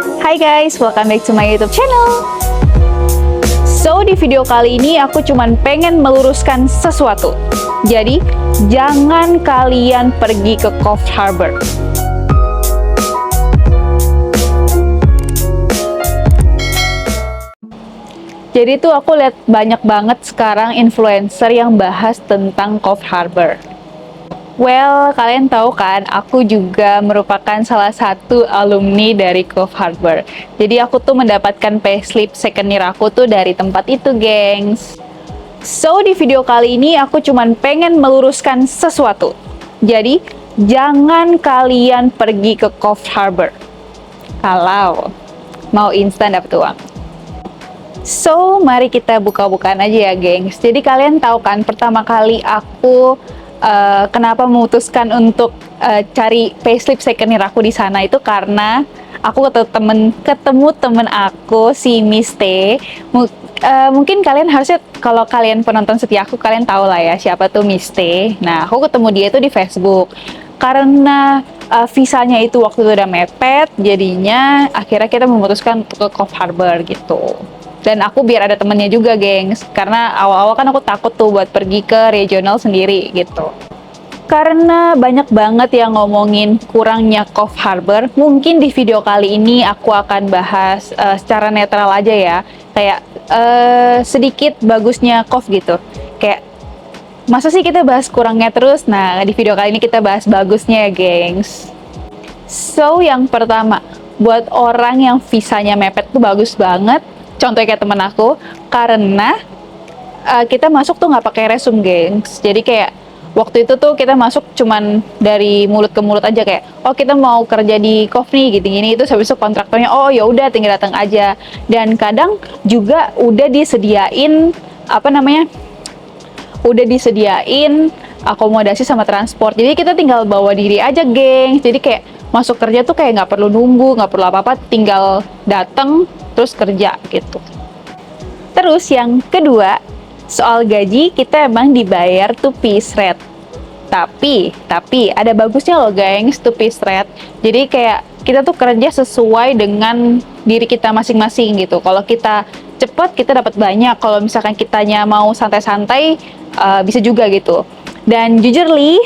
Hai guys, welcome back to my YouTube channel. So, di video kali ini aku cuman pengen meluruskan sesuatu. Jadi, jangan kalian pergi ke Coffs Harbour. Jadi tuh aku lihat banyak banget sekarang influencer yang bahas tentang Coffs Harbour. Well, kalian tahu kan, aku juga merupakan salah satu alumni dari Coffs Harbour. Jadi aku tuh mendapatkan payslip second year aku tuh dari tempat itu, gengs. So, di video kali ini aku cuman pengen meluruskan sesuatu. Jadi, jangan kalian pergi ke Coffs Harbour kalau mau instan dapet uang. So, mari kita buka-bukaan aja ya, gengs. Jadi kalian tahu kan, pertama kali aku kenapa memutuskan untuk cari payslip second year aku di sana itu karena aku ketemu temen aku si Miss T. Mungkin kalian harusnya, kalau kalian penonton setia aku, kalian tahu lah ya siapa tuh Miss T. Nah, aku ketemu dia itu di Facebook karena visanya itu waktu itu udah mepet, jadinya akhirnya kita memutuskan untuk ke Coffs Harbour gitu. Dan aku biar ada temennya juga, gengs. Karena awal-awal kan aku takut tuh buat pergi ke regional sendiri gitu. Karena banyak banget yang ngomongin kurangnya Coffs Harbour, mungkin di video kali ini aku akan bahas secara netral aja ya. Kayak sedikit bagusnya Coffs gitu. Kayak, masa sih kita bahas kurangnya terus? Nah, di video kali ini kita bahas bagusnya ya, gengs. So, yang pertama, buat orang yang visanya mepet tuh bagus banget. Contohnya kayak temen aku, karena kita masuk tuh nggak pakai resume, gengs. Jadi kayak waktu itu tuh kita masuk cuman dari mulut ke mulut aja, kayak oh kita mau kerja di Coffs nih gini-gini, itu habis itu kontraktornya oh ya udah tinggal datang aja. Dan kadang juga udah disediain udah disediain akomodasi sama transport. Jadi kita tinggal bawa diri aja, gengs. Jadi kayak masuk kerja tuh kayak nggak perlu nunggu, nggak perlu apa-apa, tinggal datang terus kerja gitu. Terus yang kedua, soal gaji, kita emang dibayar to piece rate. Tapi ada bagusnya loh, gengs, to piece rate. Jadi kayak kita tuh kerja sesuai dengan diri kita masing-masing gitu. Kalau kita cepat, kita dapat banyak. Kalau misalkan kitanya mau santai-santai, bisa juga gitu. Dan jujur li,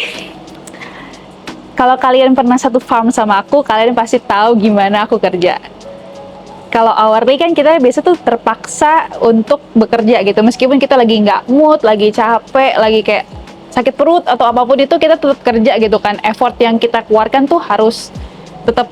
kalau kalian pernah satu farm sama aku, kalian pasti tahu gimana aku kerja. Kalau hourly kan kita biasa tuh terpaksa untuk bekerja gitu. Meskipun kita lagi nggak mood, lagi capek, lagi kayak sakit perut atau apapun itu, kita tetap kerja gitu kan. Effort yang kita keluarkan tuh harus tetap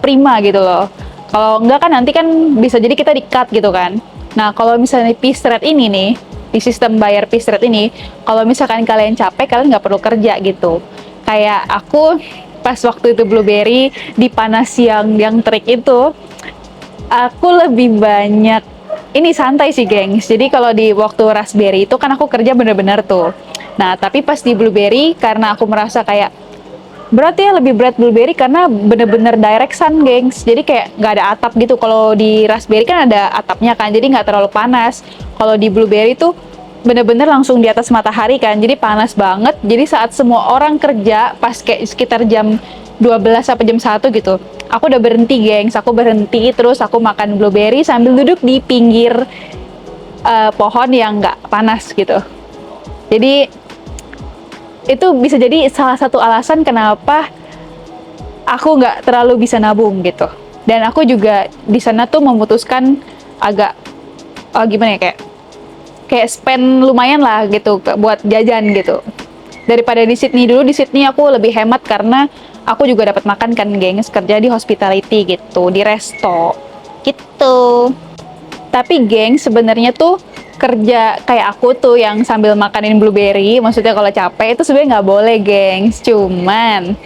prima gitu loh. Kalau nggak kan nanti kan bisa jadi kita di-cut gitu kan. Nah, kalau misalnya piece rate ini nih, di sistem bayar piece rate ini, kalau misalkan kalian capek, kalian nggak perlu kerja gitu. Kayak aku pas waktu itu Blueberry di panas yang terik itu, aku lebih banyak ini santai sih, gengs. Jadi kalau di waktu Raspberry itu kan aku kerja bener-bener tuh. Nah, tapi pas di Blueberry karena aku merasa kayak berat ya, lebih berat Blueberry karena bener-bener direct sun, gengs. Jadi kayak nggak ada atap gitu. Kalau di Raspberry kan ada atapnya kan, jadi nggak terlalu panas. Kalau di Blueberry tuh bener-bener langsung di atas matahari kan, jadi panas banget. Jadi saat semua orang kerja pas kayak sekitar jam 12 sampai jam 1 gitu, aku udah berhenti, gengs. Aku berhenti, terus aku makan Blueberry sambil duduk di pinggir pohon yang nggak panas gitu. Jadi itu bisa jadi salah satu alasan kenapa aku nggak terlalu bisa nabung gitu. Dan aku juga di sana tuh memutuskan agak gimana ya, kayak spend lumayan lah gitu buat jajan gitu. Daripada di Sydney. Dulu di Sydney aku lebih hemat karena aku juga dapat makan kan, gengs, kerja di hospitality gitu, di resto gitu. Tapi gengs, sebenarnya tuh kerja kayak aku tuh yang sambil makanin Blueberry, maksudnya kalau capek itu sebenarnya nggak boleh, gengs. Cuman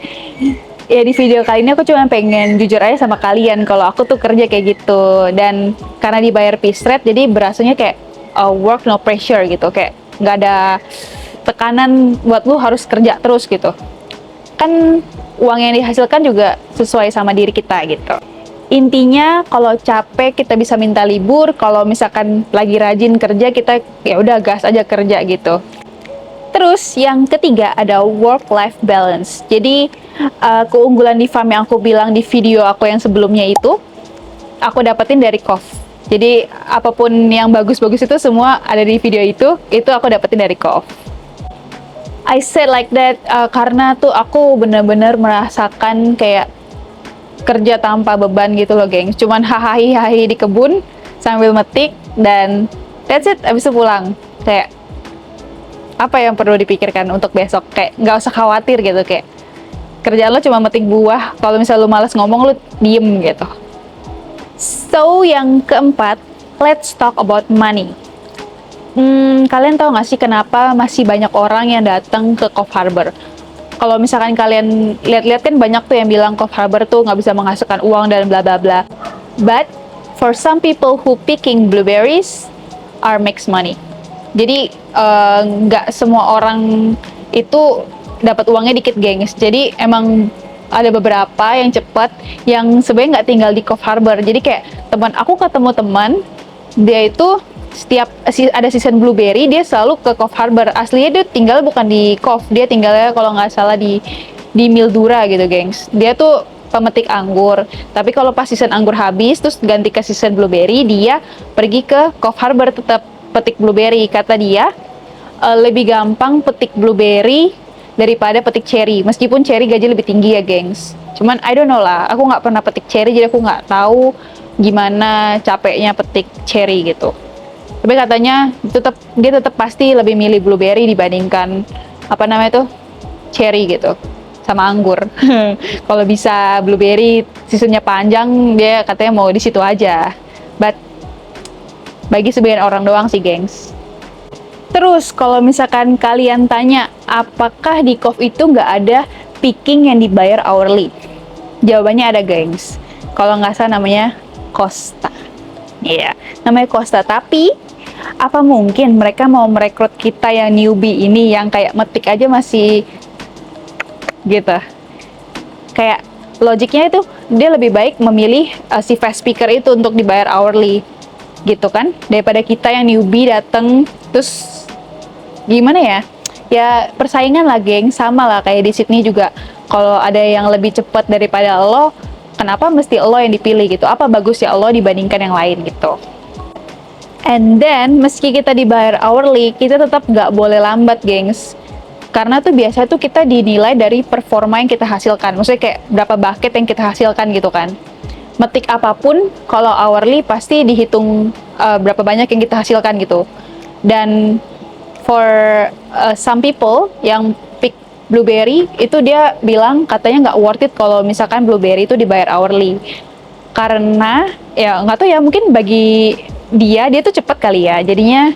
ya di video kali ini aku cuma pengen jujur aja sama kalian kalau aku tuh kerja kayak gitu. Dan karena dibayar piece rate, jadi berasanya kayak work no pressure gitu, kayak nggak ada tekanan buat lu harus kerja terus gitu. Kan uang yang dihasilkan juga sesuai sama diri kita gitu. Intinya kalau capek kita bisa minta libur, kalau misalkan lagi rajin kerja kita ya udah gas aja kerja gitu. Terus yang ketiga ada work-life balance. Jadi keunggulan di farm yang aku bilang di video aku yang sebelumnya itu, aku dapetin dari KOF. Jadi apapun yang bagus-bagus itu semua ada di video itu aku dapetin dari KOF. I said like that karena tuh aku bener-bener merasakan kayak kerja tanpa beban gitu loh, geng. Cuman hahaha di kebun sambil metik dan that's it, abis itu pulang. Kayak apa yang perlu dipikirkan untuk besok? Kayak nggak usah khawatir gitu, kayak kerjaan lo cuma metik buah. Kalau misalnya lo malas ngomong, lo diem gitu. So, yang keempat, let's talk about money. Kalian tahu nggak sih kenapa masih banyak orang yang datang ke Cove Harbor? Kalau misalkan kalian lihat-lihat kan banyak tuh yang bilang Cove Harbor tuh nggak bisa menghasilkan uang dan bla bla bla. But for some people who picking blueberries are makes money. Jadi nggak semua orang itu dapat uangnya dikit, gengs. Jadi emang ada beberapa yang cepat yang sebenarnya nggak tinggal di Cove Harbor. Jadi kayak teman aku ketemu teman, dia itu setiap ada season blueberry dia selalu ke Cove Harbor. Aslinya dia tinggal bukan di Cove, dia tinggalnya kalau nggak salah di Mildura gitu, gengs. Dia tuh pemetik anggur, tapi kalau pas season anggur habis terus ganti ke season blueberry, dia pergi ke Cove Harbor tetap petik blueberry. Kata dia lebih gampang petik blueberry daripada petik cherry, meskipun cherry gaji lebih tinggi ya, gengs. Cuman I don't know lah, aku nggak pernah petik cherry jadi aku nggak tahu gimana capeknya petik cherry gitu. Tapi katanya dia tetap pasti lebih milih blueberry dibandingkan apa namanya tuh cherry gitu sama anggur. Kalau bisa blueberry seasonnya panjang, dia katanya mau di situ aja. But bagi sebagian orang doang sih, gengs. Terus kalau misalkan kalian tanya apakah di Cove itu nggak ada picking yang dibayar hourly? Jawabannya ada, gengs. Kalau nggak salah namanya Costa. Iya, namanya Costa. Tapi apa mungkin mereka mau merekrut kita yang newbie ini yang kayak metik aja masih gitu? Kayak logiknya itu dia lebih baik memilih si fast speaker itu untuk dibayar hourly gitu kan, daripada kita yang newbie dateng terus gimana ya? Ya persaingan lah, geng. Sama lah kayak di Sydney juga. Kalau ada yang lebih cepat daripada lo, kenapa mesti lo yang dipilih gitu? Apa bagusnya lo dibandingkan yang lain gitu? And then, meski kita dibayar hourly, kita tetap nggak boleh lambat, gengs. Karena tuh biasanya tuh kita dinilai dari performa yang kita hasilkan. Maksudnya kayak berapa bucket yang kita hasilkan gitu kan. Metik apapun, kalau hourly pasti dihitung berapa banyak yang kita hasilkan gitu. Dan for some people yang pick blueberry, itu dia bilang katanya nggak worth it kalau misalkan blueberry itu dibayar hourly. Karena, ya nggak tahu ya, mungkin bagi dia tuh cepet kali ya, jadinya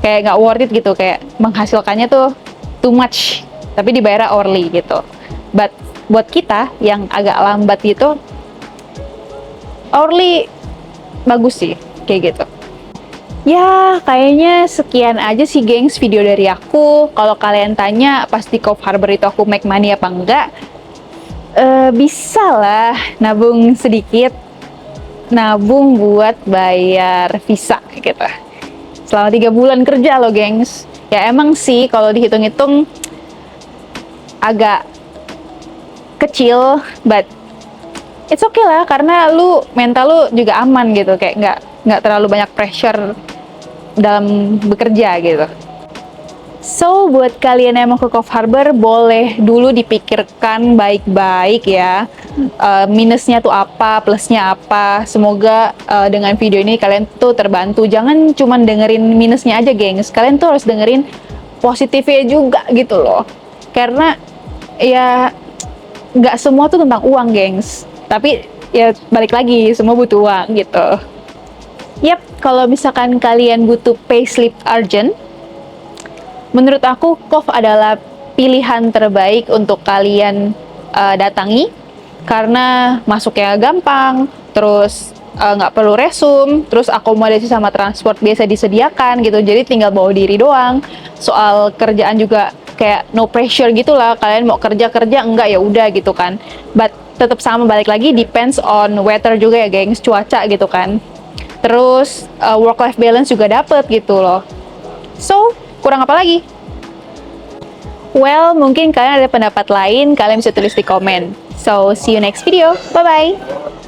kayak nggak worth it gitu, kayak menghasilkannya tuh too much tapi dibayar hourly gitu. But buat kita yang agak lambat gitu, hourly bagus sih kayak gitu. Ya kayaknya sekian aja sih, gengs, video dari aku. Kalau kalian tanya pas di Cove Harbor itu aku make money apa enggak, bisa lah nabung sedikit, nabung buat bayar visa gitu selama 3 bulan kerja loh, gengs. Ya emang sih kalau dihitung-hitung agak kecil, but it's okay lah, karena mental lu juga aman gitu, kayak nggak terlalu banyak pressure dalam bekerja gitu. So, buat kalian yang mau ke Cove Harbor, boleh dulu dipikirkan baik-baik ya. Minusnya tuh apa, plusnya apa. Semoga dengan video ini kalian tuh terbantu. Jangan cuma dengerin minusnya aja, gengs. Kalian tuh harus dengerin positifnya juga gitu loh. Karena ya nggak semua tuh tentang uang, gengs. Tapi ya balik lagi, semua butuh uang gitu. Yap, kalau misalkan kalian butuh payslip urgent, menurut aku Cove adalah pilihan terbaik untuk kalian datangi, karena masuknya gampang, terus nggak perlu resume, terus akomodasi sama transport biasa disediakan gitu, jadi tinggal bawa diri doang. Soal kerjaan juga kayak no pressure gitulah, kalian mau kerja enggak ya udah gitu kan. But tetap sama, balik lagi depends on weather juga ya, gengs, cuaca gitu kan. Terus work life balance juga dapet gitu loh. So kurang apa lagi? Well, mungkin kalian ada pendapat lain, kalian bisa tulis di komen. So, see you next video. Bye-bye!